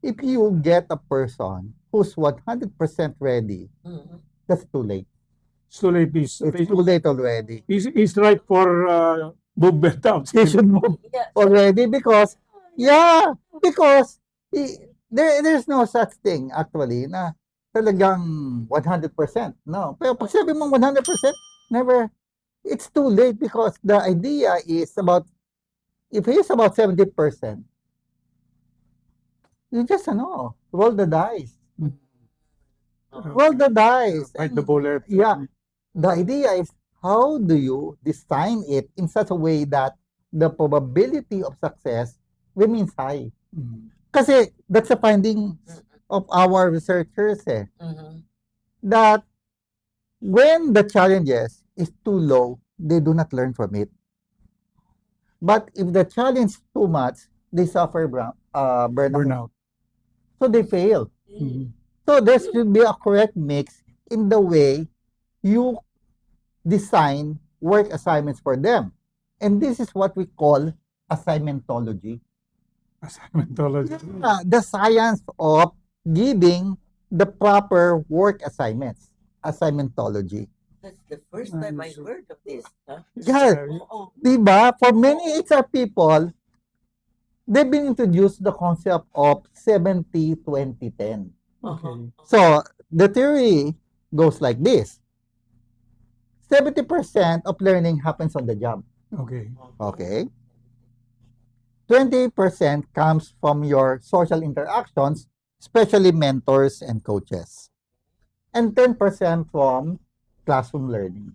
if you get a person who's 100% ready, that's too late. It's too late. It's too late already. He's right for movement out. He should move already because, yeah, because there's no such thing actually na talagang 100%. No. Pero pag sabi mong 100%, never, it's too late because the idea is about, if he's about 70%, you just, roll the dice. Roll the dice. Bite the bullet. Yeah. The idea is, how do you design it in such a way that the probability of success remains high? Kasi that's a finding of our researchers that when the challenges is too low, they do not learn from it. But if the challenge is too much, they suffer burnout. Burnout. So they fail. So there should be a correct mix in the way you design work assignments for them. And this is what we call assignmentology. Assignmentology. The science of giving the proper work assignments. Assignmentology. That's the first time I heard of this. Huh? Yeah, diba? For many HR people, they've been introduced the concept of 70-20-10. Okay. So the theory goes like this. 70% of learning happens on the job. Okay. Okay. 20% comes from your social interactions, especially mentors and coaches. And 10% from classroom learning.